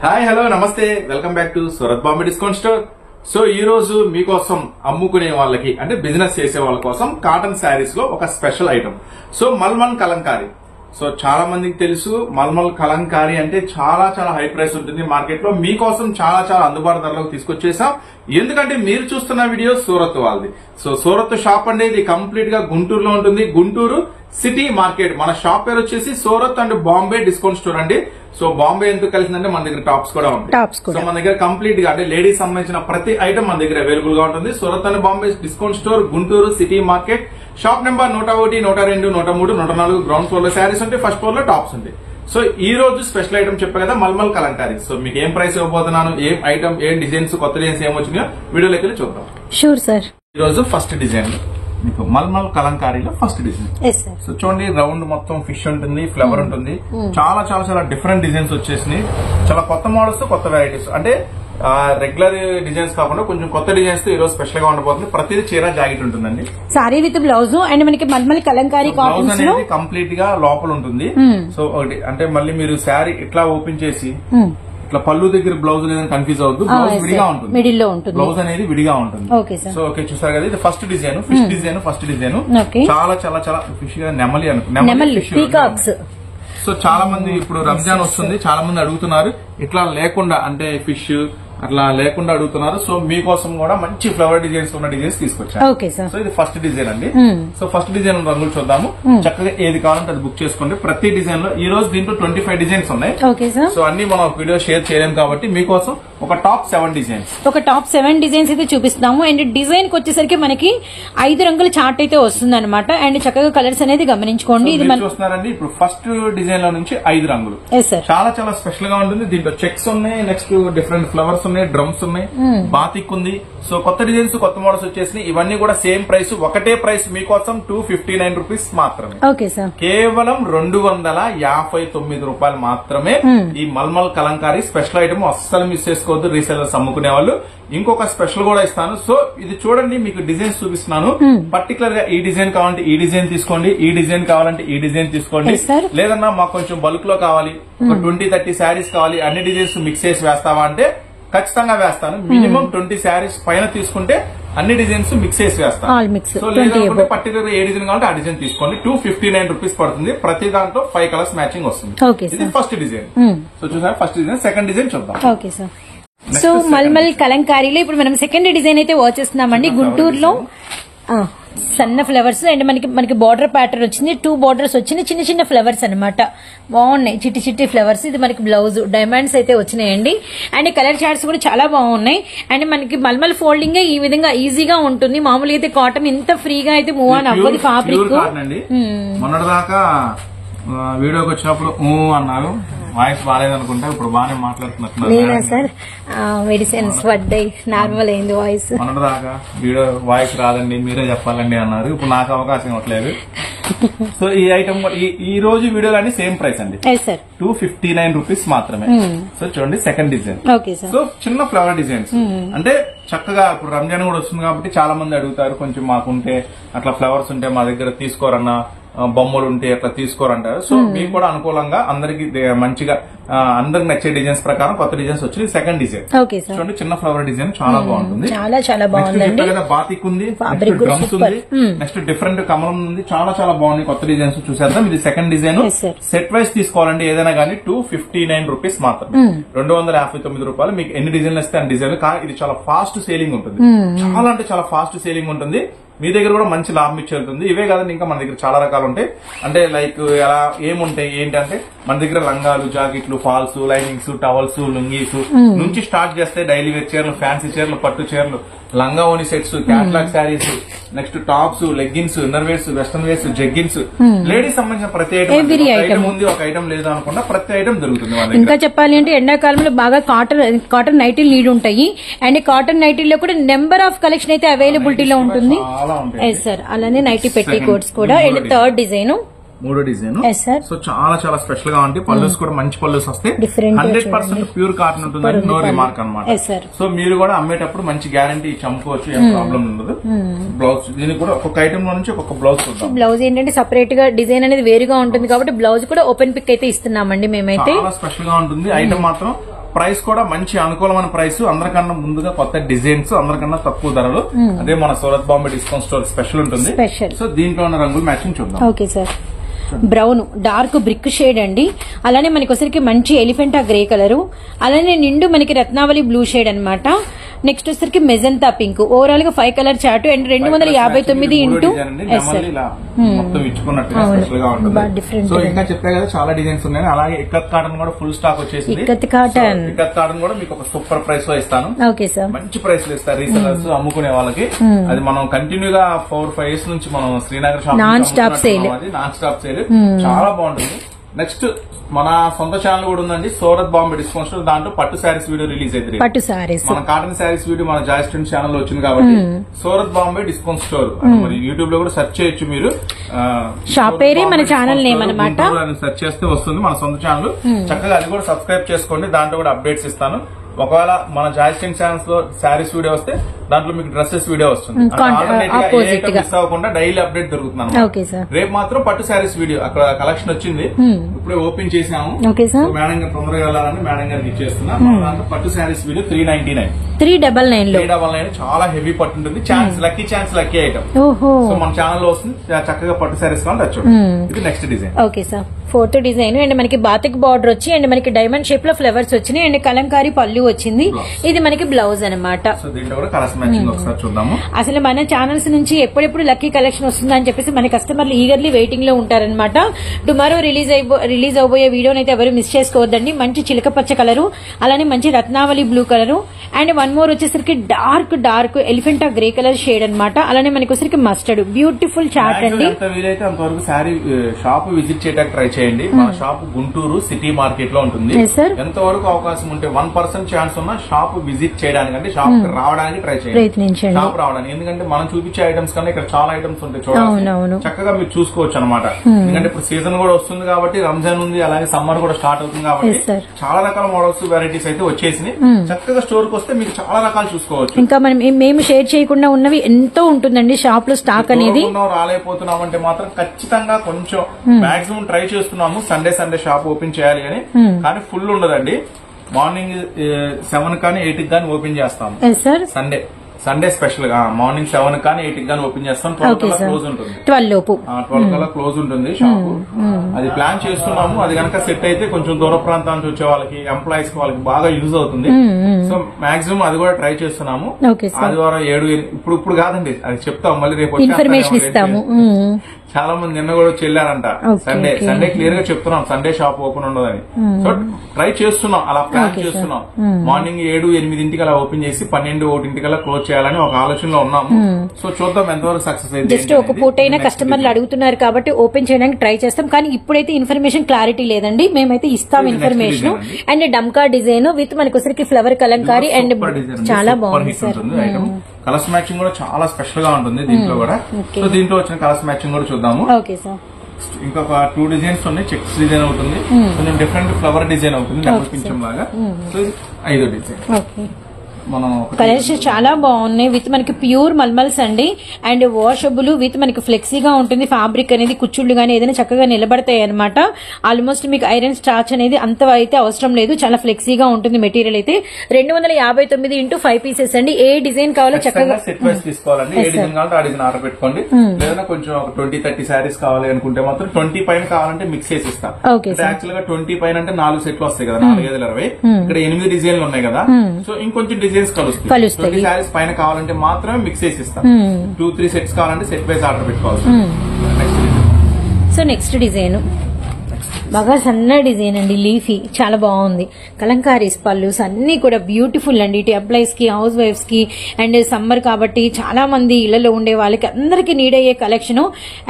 Hi hello నమస్తే welcome back to Surat Bombay discount store. So ఈ రోజు మీకోసం అమ్ముకునే వాళ్ళకి అంటే బిజినెస్ చేసే వాళ్ళ కోసం కాటన్ శారీస్ లో ఒక special item. So mulmul Kalamkari. So చాలా మందికి తెలుసు మల్మల్ కలంకారీ అంటే చాలా చాలా హై ప్రైస్ ఉంటుంది మార్కెట్ లో. మీకోసం చాలా చాలా అందుబాటు ధరలకు తీసుకొచ్చేసాం. ఎందుకంటే మీరు చూస్తున్న వీడియో సూరత్ వాళ్ళది. సో సూరత్ షాప్ అనేది కంప్లీట్ గా గుంటూరులో ఉంటుంది. Guntur city market. మన షాప్ పేరు వచ్చేసి Surat and Bombay discount store అండి. సో బాంబే ఎందుకు కలిసిందంటే మన దగ్గర టాప్స్ కూడా ఉంటాయి. సో మన దగ్గర కంప్లీట్ గా అంటే లేడీస్ సంబంధించిన ప్రతి ఐటమ్ మన దగ్గర అవైలబుల్ గా ఉంటుంది. Surat and Bombay discount store, Guntur city market. Shop number 101, 102, 103, 104 ground floor లో శారీస్ ఉంటాయి, ఫస్ట్ ఫ్లోర్ లో టాప్స్ ఉంటాయి. సో ఈ రోజు స్పెషల్ ఐటమ్ చెప్పా కదా మల్మల్ కలంకారీ. సో మీకు ఏం ప్రైస్ ఇవ్వబోతున్నాను, ఏం ఐటమ్, ఏం డిజైన్స్, కొత్త డిజైన్స్ ఏం వచ్చినాయో వీడియోలోకి వెళ్ళి చూద్దాం. Sure sir. ఈ రోజు ఫస్ట్ డిజైన్ మీకు మల్మల్ కలంకారీలో ఫస్ట్ డిజైన్. సో చూడండి, రౌండ్ మొత్తం ఫిష్ ఉంటుంది, ఫ్లవర్ ఉంటుంది. చాలా చాలా చాలా డిఫరెంట్ డిజైన్స్ వచ్చేసినాయి. చాలా కొత్త మోడల్స్, కొత్త వెరైటీస్. అంటే రెగ్యులర్ డిజైన్స్ కాకుండా కొంచెం కొత్త డిజైన్స్ తో ఈ రోజు స్పెషల్ గా ఉండబోతుంది. ప్రతిదీ చీర జాకెట్ ఉంటుందండి. సారీ విత్ బ్లౌజ్ అండ్ మనకి మల్మల్ కలంకారీ బ్లౌజ్ అనేది కంప్లీట్ గా లోపల ఉంటుంది. సో ఒకటి అంటే మళ్ళీ మీరు శారీ ఇట్లా ఓపెన్ చేసి ఇట్లా పళ్ళు దగ్గర బ్లౌజ్ లేదని కన్ఫ్యూజ్ అవుతుంది. బ్లౌజ్ విడిగా ఉంటుంది, మిడిల్ లో ఉంటుంది. బ్లౌజ్ అనేది విడిగా ఉంటుంది. సో ఓకే, చూసారు కదా, ఇది first design, fish design. First design చాలా చాలా చాలా ఫిష్ గా నెమలి అనుకో. సో చాలా మంది ఇప్పుడు రంజాన్ వస్తుంది, చాలా మంది అడుగుతున్నారు ఇట్లా లేకుండా అంటే ఫిష్ అట్లా లేకుండా అడుగుతున్నారు. సో మీకోసం కూడా మంచి ఫ్లవర్ డిజైన్స్ ఉన్న డిజైన్స్ తీసుకొచ్చాను. సో ఇది ఫస్ట్ డిజైన్ అండి. సో ఫస్ట్ డిజైన్ రంగులు చూద్దాము. చక్కగా ఏది కావాలంటే అది బుక్ చేసుకోండి. ప్రతి డిజైన్ లో ఈ రోజు దీంట్లో 25 డిజైన్స్ ఉన్నాయి. సో అన్ని మనం వీడియో షేర్ చేయలేం కాబట్టి మీకోసం ఒక టాప్ 7 డిజైన్స్, ఒక టాప్ 7 డిజైన్స్ అయితే చూపిస్తాము. అండ్ డిజైన్ కి వచ్చేసరికి మనకి 5 రంగుల చార్ట్ అయితే వస్తుంది అనమాట. అండ్ చక్కగా కలర్స్ అనేది గమనించుకోండి. ఇది చూస్తున్నారండి, ఇప్పుడు ఫస్ట్ డిజైన్ లో నుంచి 5 రంగులు చాలా చాలా స్పెషల్ గా ఉంటుంది. దీంట్లో చెక్స్ ఉన్నాయి, నెక్స్ట్ డిఫరెంట్ ఫ్లవర్స్ ఉన్నాయి, డ్రమ్స్ ఉన్నాయి, బాతిక్ ఉంది. సో కొత్త డిజైన్స్, కొత్త మోడల్స్ వచ్చేసి ఇవన్నీ కూడా సేమ్ ప్రైస్, ఒకటే ప్రైస్ మీకోసం 259 రూపీస్ మాత్రమే. కేవలం 259 రూపాయలు మాత్రమే. ఈ మల్మల్ కలంకారీ స్పెషల్ ఐటమ్ అస్సలు మిస్ చేసుకోవద్దు రీసెలర్స్ అమ్ముకునే వాళ్ళు. ఇంకొక స్పెషల్ కూడా ఇస్తాను. సో ఇది చూడండి, మీకు డిజైన్స్ చూపిస్తున్నాను. పర్టికులర్ గా ఈ డిజైన్ కావాలంటే ఈ డిజైన్ తీసుకోండి, ఈ డిజైన్ కావాలంటే ఈ డిజైన్ తీసుకోండి. లేదన్నా మాకు కొంచెం బల్క్ లో కావాలి, ఒక 20-30 శారీస్ కావాలి, అన్ని డిజైన్స్ మిక్స్ చేసి వేస్తావా అంటే ఖచ్చితంగా వేస్తాను. మినిమం 20 శారీస్ పైన తీసుకుంటే అన్ని డిజైన్స్ మిక్స్ చేసి వేస్తాను. సో లేదంటే పర్టికులర్ ఏ డిజైన్ కావాలంటే ఆ డిజైన్ తీసుకోండి. 259 రూపీస్ పడుతుంది. ప్రతి దాంట్లో 5 కలర్స్ మ్యాచింగ్ వస్తుంది. ఇది ఫస్ట్ డిజైన్. సో చూసారా ఫస్ట్ డిజైన్. సెకండ్ డిజైన్ చూద్దాం. సో మల్మల్ కలంకారీలో ఇప్పుడు మనం సెకండ్ డిజైన్ అయితే వాచ్ చేస్తున్నామండి. గుంటూరులో సన్న ఫ్లవర్స్ అండ్ మనకి బార్డర్ ప్యాటర్న్ వచ్చింది. 2 బార్డర్స్ వచ్చింది, చిన్న చిన్న ఫ్లవర్స్ అనమాట. బాగున్నాయి, చిట్టి చిట్టి ఫ్లవర్స్. ఇది మనకి బ్లౌజ్ డైమండ్స్ అయితే వచ్చినాయండి. అండ్ కలర్ చార్ట్స్ కూడా చాలా బాగున్నాయి. అండ్ మనకి మల్మల్ ఫోల్డింగ్ ఈ విధంగా ఈజీగా ఉంటుంది. మామూలుగా అయితే కాటన్ ఇంత ఫ్రీగా అయితే మూవ్ ఆన్ అవ్వదు. ఫ్యాబ్రిక్ మొన్నటిదాకా వీడియోకి వచ్చినప్పుడు అన్నారు, వాయిస్ బాగాలేదనుకుంటా, ఇప్పుడు బాగానే మాట్లాడుతున్నారు సార్. మెడిసిన్స్ పడ్డాయి, నార్మల్ అయింది వాయిస్. మొన్నటిదాకా వీడియో వాయిస్ రాదండి, మీరే చెప్పాలండి అన్నారు. ఇప్పుడు నాకు అవకాశం ఇవ్వట్లేదు. సో ఈ ఐటమ్ ఈ రోజు వీడియోలో అన్ని సేమ్ ప్రైస్ అండి, 259 రూపీస్ మాత్రమే. సో చూడండి సెకండ్ డిజైన్. సో చిన్న ఫ్లవర్ డిజైన్స్ అంటే చక్కగా ఇప్పుడు రంజాన్ కూడా వస్తుంది కాబట్టి చాలా మంది అడుగుతారు, కొంచెం మాకుంటే అట్లా ఫ్లవర్స్ ఉంటే మా దగ్గర తీసుకోరన్నా, బొమ్మలు ఉంటే అట్లా తీసుకోరంటారు. సో మీకు కూడా అనుకూలంగా అందరికి మంచిగా అందరికి నచ్చే డిజైన్స్ ప్రకారం కొత్త డిజైన్స్ వచ్చి సెకండ్ డిజైన్ చూడండి. చిన్న ఫ్లవర్ డిజైన్ చాలా బాగుంటుంది. బాతిక్ ఉంది, డ్రమ్స్ ఉంది, నెక్స్ట్ డిఫరెంట్ కమలం ఉంది. చాలా చాలా బాగుంది కొత్త డిజైన్స్. చూసేద్దాం. ఇది సెకండ్ డిజైన్. సెట్ వైజ్ తీసుకోవాలంటే ఏదైనా కానీ 259 రూపీస్ మాత్రం, 259 రూపాయలు. మీకు ఎన్ని డిజైన్లు వస్తే అన్ని డిజైన్లు. ఇది చాలా ఫాస్ట్ సేలింగ్ ఉంటుంది, చాలా అంటే చాలా ఫాస్ట్ సేలింగ్ ఉంటుంది. మీ దగ్గర కూడా మంచి లాభం ఇచ్చి వెళ్తుంది. ఇవే కాదండి, ఇంకా మన దగ్గర చాలా రకాలు ఉంటాయి. అంటే లైక్ ఎలా ఏముంటాయి ఏంటంటే మన దగ్గర లంగాలు, జాకెట్లు, ఫాల్స్, లైనింగ్స్, టవల్స్, లుంగీస్ నుంచి స్టార్ట్ చేస్తే డైలీ వేర్ చీరలు, ఫ్యాన్సీ చీరలు, పట్టు చీరలు, లంగా ఓని sets, catalogue saris, next tops, leggings, inner wears, western wears, jeggings, ladies సంబంధించిన ప్రతి ఐటమ్ ఉంది. ఒక ఐటమ్ లేదు అనుకున్నా ప్రతి ఐటమ్ దొరుకుతుంది. ఇంకా చెప్పాలి అంటే ఎండాకాలంలో బాగా కాటన్ నైటీలు నీడ్ ఉంటాయి. అండ్ కాటన్ నైటీల్లో కూడా నెంబర్ ఆఫ్ కలెక్షన్ అయితే అవైలబిలిటీలో ఉంటుంది. సార్ అలానే నైటీ పెట్టి కోట్స్ కూడా. అండ్ థర్డ్ డిజైన్, మూడో డిజైన్. సో చాలా చాలా స్పెషల్ గా ఉంటాయి. పల్లూస్ కూడా మంచి పల్లూస్ వస్తాయి. 100% ప్యూర్ కాటన్ ఉంటుందని నో రిమార్క్ అనమాట. సో మీరు కూడా అమ్మేటప్పుడు మంచి గ్యారంటీ చంపుకోవచ్చు, ఏం ప్రాబ్లం ఉండదు. బ్లౌజ్ దీనికి కూడా ఒక్కొక్క ఐటమ్ లో నుంచి ఒక్కొక్క బ్లౌజ్ చూద్దాం. బ్లౌజ్ ఏంటంటే సపరేట్ గా డిజైన్ అనేది వేరుగా ఉంటుంది కాబట్టి బ్లౌజ్ కూడా ఓపెన్ పిక్ అయితే ఇస్తున్నామండి మేమైతే. చాలా స్పెషల్ గా ఉంటుంది. ఐటమ్ మాత్రం ప్రైస్ కూడా మంచి అనుకూలమైన ప్రైస్, అందరికన్నా ముందుగా కొత్త డిజైన్స్, అందరికన్నా తక్కువ ధరలు. అదే మన Surat Bombay discount store special ఉంటుంది. సో దీంట్లో ఉన్న రంగులు మ్యాచింగ్ చూద్దాం. Okay sir. Brown dark brick shade అండి, అలానే మనకి వచ్చరికి మంచి ఎలిఫెంటా గ్రే కలర్, అలానే నిండు మనకి రత్నావళి బ్లూ షేడ్ అన్నమాట. నెక్స్ట్ వచ్చరికి మెజంతా పింక్. ఓవరాల్ గా 5 colour chart and 259 into different. So ఇంకా చెప్పే కదా చాలా డిజైన్స్ ఉన్నాయి. అలాగే ఇక్కత్ కాటన్ కూడా ఫుల్ స్టాక్ వచ్చేసింది. ఇక్కత్ కాటన్ కూడా మీకు ఒక సూపర్ ప్రైస్ లో ఇస్తాను. Okay sir. మంచి ప్రైస్ లో ఇస్తారు రీసెలర్స్ అమ్ముకునే వాళ్ళకి. అది మనం కంటిన్యూగా 4-5 years నుంచి మనం Srinagar shop non stop sale చాలా బాగుంటుంది. నెక్స్ట్ మన సొంత ఛానల్ కూడా ఉందండి, సూరత్ బాంబే డిస్కౌంట్ స్టోర్. దాంట్లో పట్టు శారీస్ వీడియో రిలీజ్ అయితే పట్టు శారీస్ మన కాటన్ శారీస్ వీడియో మన జాయ్ స్టూడెంట్ ఛానల్ లో వచ్చింది కాబట్టి సూరత్ బాంబే డిస్కౌంట్ స్టోర్ మరి యూట్యూబ్ లో కూడా సెర్చ్ చేయొచ్చు. మీరు షాప్ పేరే మన ఛానల్ నేమ్ అన్నమాట. సెర్చ్ చేస్తే వస్తుంది మన సొంత ఛానల్. చక్కగా అది కూడా సబ్స్క్రైబ్ చేసుకోండి, దాంట్లో కూడా అప్డేట్స్ ఇస్తాను. ఒకవేళ మన జాయ్ స్టూడెంట్ ఛానల్స్ లో శారీస్ వీడియో వస్తే దాంట్లో మీకు డ్రెస్సెస్ వీడియో వస్తుంది. మిస్ అవ్వకుండా డైలీ అప్డేట్ దొరుకుతున్నాను. రేపు మాత్రం పట్టు శారీస్ వీడియో అక్కడ కలెక్షన్ వచ్చింది, ఇప్పుడే ఓపెన్ చేసాము. మేడం గారు తొందరగా వెళ్ళాలని మేడం గారికి ఇచ్చేస్తున్నాం. దాంట్లో పట్టు శారీస్ వీడియో 399 చాలా హెవీ పట్టు ఉంటుంది. Chance lucky item. సో మన ఛానల్ లో వస్తుంది. చక్కగా పట్టు శారీస్ కావాలి. ఇది next design. Okay sir. 4th design and మనకి బాతిక్ బార్డర్ వచ్చి అండ్ మనకి డైమండ్ షేప్ లో ఫ్లవర్స్ వచ్చినాయి అండ్ కలంకారీ పళ్ళు వచ్చింది. ఇది మనకి బ్లౌజ్ అనమాట. అసలు మన ఛానల్స్ నుంచి ఎప్పుడెప్పుడు లక్కీ కలెక్షన్ వస్తుందని చెప్పేసి మన కస్టమర్లు ఈగర్లీ వెయిటింగ్ లో ఉంటారనమాట. టుమారో రిలీజ్ అవబోయే వీడియోని అయితే ఎవరు మిస్ చేసుకోవద్దండి. మంచి చిలక పచ్చ కలరు, అలానే మంచి Ratnavali blue colour and one more వచ్చేసరికి డార్క్ ఎలిఫెంటా గ్రే కలర్ షేడ్ అనమాట. అలానే మనకి వచ్చరికి మస్టర్డ్ బ్యూటిఫుల్ చార్ట్ అండి. షాప్ విజిట్ చేయడానికి ట్రై చేయండి. మన షాప్ గుంటూరు సిటీ మార్కెట్ లో ఉంటుంది. ఎంతవరకు అవకాశం ఉంటే 1% ఛాన్స్ ఉన్న షాప్ విజిట్ చేయడానికి, షాప్ రావడానికి ట్రై చేయండి. షాప్ రావడానికి, ఎందుకంటే మనం చూపించే ఐటమ్స్ కన్నా ఇక్కడ చాలా ఐటమ్స్ ఉంటాయి చూడాలి. చక్కగా మీరు చూసుకోవచ్చు అనమాట. ఎందుకంటే ఇప్పుడు సీజన్ కూడా వస్తుంది కాబట్టి, రంజాన్ ఉంది, అలాగే సమ్మర్ కూడా స్టార్ట్ అవుతుంది కాబట్టి చాలా రకాల మోడల్స్ వెరైటీస్ అయితే వచ్చేసి చక్కగా స్టోర్ కి వస్తే మీకు చాలా రకాలు చూసుకోవచ్చు. ఇంకా మేము షేర్ చేయకుండా ఉన్నవి ఎంతో ఉంటుందండి షాప్ లో స్టాక్ అనేది. రాలేకపోతున్నాం అంటే మాత్రం ఖచ్చితంగా కొంచెం మాక్సిమం ట్రై చేస్తున్నాము సండే షాప్ ఓపెన్ చేయాలి అని, కానీ ఫుల్ ఉండదండి. మార్నింగ్ 7 కానీ 8 కానీ ఓపెన్ చేస్తాము. సండే స్పెషల్ గా మార్నింగ్ 7 కానీ 8 కానీ ఓపెన్ చేస్తాం. 12 కల్లా క్లోజ్ ఉంటుంది. 12 కల్లా క్లోజ్ ఉంటుంది షాపు. అది ప్లాన్ చేస్తున్నాము. అది కనుక సెట్ అయితే కొంచెం దూర ప్రాంతాల నుంచి వచ్చే వాళ్ళకి, ఎంప్లాయీస్ వాళ్ళకి బాగా యూజ్ అవుతుంది. సో మాక్సిమం అది కూడా ట్రై చేస్తున్నాము. ఆదివారం 7 ఇప్పుడు కాదండి, అది చెప్తాం మళ్ళీ రేపు ఇన్ఫర్మేషన్ ఇస్తాము. చాలా మంది నిన్న కూడా వచ్చి వెళ్ళారంట. సండే క్లియర్ గా చెప్తున్నాం సండే షాప్ ఓపెన్ ఉండదని. సో ట్రై చేస్తున్నాం, అలా ప్లాన్ చేస్తున్నాం. మార్నింగ్ 7-8 అలా ఓపెన్ చేసి 12-1 క్లోజ్ చేయాలని ఒక ఆలోచనలో ఉన్నాము. సో చూద్దాం ఎంతవరకు సక్సెస్ అయితే. జస్ట్ ఒక పూటైనా కస్టమర్లు అడుగుతున్నారు కాబట్టి ఓపెన్ చేయడానికి ట్రై చేస్తాం, కానీ ఇప్పుడైతే ఇన్ఫర్మేషన్ క్లారిటీ లేదండి. మేమైతే ఇస్తాం ఇన్ఫర్మేషన్. అండ్ డమ్కా డిజైన్ విత్ మనకి వచ్చరికి ఫ్లవర్ కలంకారీ అండ్ చాలా బాగుంది సార్. కలర్స్ మ్యాచింగ్ కూడా చాలా స్పెషల్ గా ఉంటుంది దీంట్లో కూడా. సో దీంట్లో వచ్చిన కలర్స్ మ్యాచింగ్ కూడా చూద్దాము. ఇంకొక 2 డిజైన్స్ ఉన్నాయి. చెక్స్ డిజైన్ అవుతుంది, కొంచెం డిఫరెంట్ ఫ్లవర్ డిజైన్ అవుతుంది, డబుల్ పింఛం లాగా. సో 5వ డిజైన్. కలర్స్ చాలా బాగున్నాయి. విత్ మనకి ప్యూర్ మల్మల్స్ అండి అండ్ వాషబుల్ విత్ మనకి ఫ్లెక్సీగా ఉంటుంది. ఫ్యాబ్రిక్ అనేది కుచ్చుళ్ళు గానీ ఏదైనా చక్కగా నిలబడతాయి అనమాట. ఆల్మోస్ట్ మీకు ఐరన్ స్టార్చ్ అనేది అంత అయితే అవసరం లేదు, చాలా ఫ్లెక్సీగా ఉంటుంది మెటీరియల్ అయితే. 259 ఇంటూ 5 పీసెస్ అండి. ఏ డిజైన్ కావాలో చక్కగా సెట్ వైస్ తీసుకోవాలండి. ఏ డిజైన్ కావాలంటే ఆ డిజైన్ ఆర్డర్ పెట్టుకోండి. లేదా కొంచెం 20-30 శారీస్ కావాలి అనుకుంటే మాత్రం 20 పైన కావాలంటే మిక్స్ చేసి ఇస్తాం. యాక్చువల్ గా 20 పైన అంటే 4 సెట్లు వస్తాయి కదా, 4-5-20. ఇక్కడ 8 డిజైన్లు ఉన్నాయి కదా. సో ఇంకొంచెం డిజైన్స్ కలుస్తాయి. శారీస్ పైన కావాలంటే మాత్రమే మిక్స్ చేసి ఇస్తాం. 2-3 సెట్స్ కావాలంటే సెట్ వైస్ ఆర్డర్ పెట్టుకోవాలి. సో నెక్స్ట్ డిజైన్ బాగా సన్న డిజైన్ అండి, లీఫీ చాలా బాగుంది. కలంకారీస్ పళ్ళుస్ అన్ని కూడా బ్యూటిఫుల్ అండి. ఇటు ఎంప్లాయీస్ కి, హౌస్ వైఫ్స్ కి అండ్ సమ్మర్ కాబట్టి చాలా మంది ఇళ్లలో ఉండే వాళ్ళకి అందరికి నీడ్ అయ్యే కలెక్షన్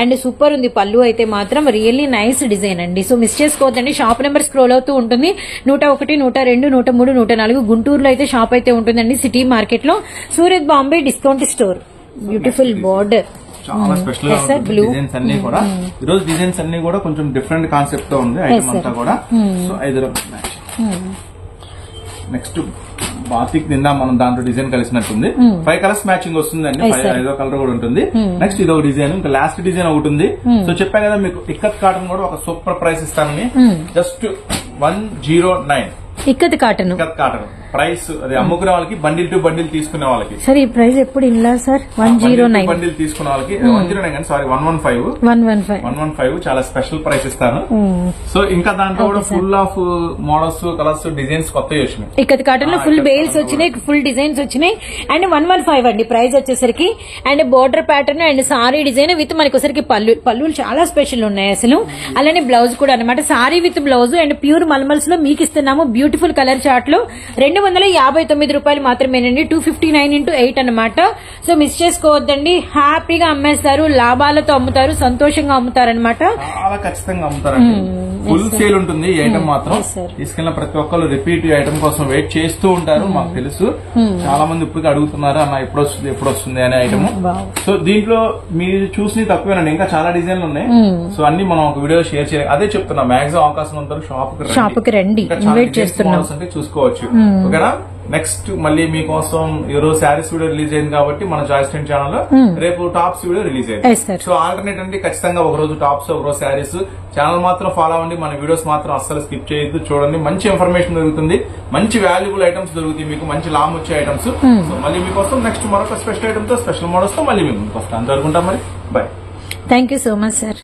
అండ్ సూపర్ ఉంది. పళ్ళు అయితే మాత్రం రియల్లీ నైస్ డిజైన్ అండి. సో మిస్ చేసుకోవద్దండి. షాప్ నెంబర్ స్క్రోల్ అవుతూ ఉంటుంది. 101, 102, 103, 104 గుంటూరులో అయితే షాప్ అయితే ఉంటుందండి సిటీ మార్కెట్ లో. Surat Bombay discount store. Beautiful border, చాలా స్పెషల్ గా ఉంటుంది. డిజైన్స్ అన్ని కూడా ఈరోజు డిజైన్స్ అన్ని కూడా కొంచెం డిఫరెంట్ కాన్సెప్ట్ తో ఉంది ఐటమ్ అంతా కూడా. So 5 match. నెక్స్ట్ బాతిక్ నిండా మనం దాంట్లో డిజైన్ కలిసినట్టుంది. 5 కలర్స్ మ్యాచింగ్ వస్తుందండి. 5వ కలర్ కూడా ఉంటుంది. నెక్స్ట్ ఇదొక డిజైన్, ఇంకా లాస్ట్ డిజైన్ ఒకటి ఉంది. సో చెప్పా కదా మీకు ఇక్కత్ కాటన్ కూడా ఒక సూపర్ ప్రైస్ ఇస్తానని. Just 109 ikat cotton. ప్రైస్ అది అమ్ముకునే వాళ్ళకి బండిల్ టు బండిల్ తీసుకునే వాళ్ళకి సార్ ఈ ప్రైస్ ఎప్పుడు ఇలా సార్ 109 బండిల్ తీసుకునే వాళ్ళకి 109 కానీ సారీ 115 చాలా స్పెషల్ ప్రైస్ ఇస్తాను. సో ఇంకా దాంట్లో కూడా full of models colours designs కొత్తవి వచ్చినాయి. ఇక్కత్ కాటన్ లో ఫుల్ బేల్స్ వచ్చినాయి, ఫుల్ డిజైన్స్ వచ్చినాయి. అండ్ 115 అండి ప్రైస్ వచ్చేసరికి. And border pattern and sorry design with మనకి వచ్చేసరికి పళ్ళు చాలా స్పెషల్ ఉన్నాయి అసలు. అలానే బ్లౌజ్ కూడా అనమాట sari with blouse and pure మల్మల్స్ లో మీకు ఇస్తున్నాము. బ్యూటిఫుల్ కలర్ చార్ట్ లో 259 రూపాయలు మాత్రమేనండి. 259x8 అనమాట. సో మిస్ చేసుకోవద్దండి. హ్యాపీగా అమ్మేస్తారు, లాభాలతో అమ్ముతారు, సంతోషంగా అమ్ముతారు అనమాట. చాలా ఖచ్చితంగా అమ్ముతారండి. ఫుల్ సేల్ ఉంటుంది ఈ ఐటమ్ మాత్రం. తీసుకెళ్ళిన ప్రతి ఒక్కరు రిపీట్ ఐటమ్ కోసం వెయిట్ చేస్తూ ఉంటారు, మాకు తెలుసు. చాలా మంది ఇప్పుడు అడుగుతున్నారు అన్న ఎప్పుడు వస్తుంది అనే ఐటమ్. సో దీంట్లో మీరు చూసి తక్కువేనండి, ఇంకా చాలా డిజైన్లు ఉన్నాయి. సో అన్ని మనం ఒక వీడియో షేర్ చేయాలి. అదే చెప్తున్నా, మాక్సిమం అవకాశం ఉంటారు షాప్ కి రండి, అంటే చూసుకోవచ్చు. ఓకేనా. నెక్స్ట్ మళ్ళీ మీకోసం ఈరోజు శారీస్ వీడియో రిలీజ్ అయింది కాబట్టి మన చాయిస్ ట్రెండ్ ఛానల్ లో రేపు టాప్స్ వీడియో రిలీజ్ అయింది. సో ఆల్టర్నేట్ అంటే ఖచ్చితంగా ఒక రోజు టాప్స్, ఒక రోజు శారీస్. ఛానల్ మాత్రం ఫాలో అవ్వండి, మన వీడియోస్ మాత్రం అస్సలు స్కిప్ చేయొద్దు. చూడండి, మంచి ఇన్ఫర్మేషన్ దొరుకుతుంది, మంచి వాల్యుబుల్ ఐటమ్స్ దొరుకుతాయి మీకు, మంచి లాభం వచ్చే ఐటమ్స్. సో మళ్ళీ మీకోసం నెక్స్ట్ మరొక స్పెషల్ ఐటమ్ తో స్పెషల్ మోడల్స్ తో మళ్ళీ మీకు వస్తాను. అంతవరకు ఉంటాం మరి. By. Thank you so much sir.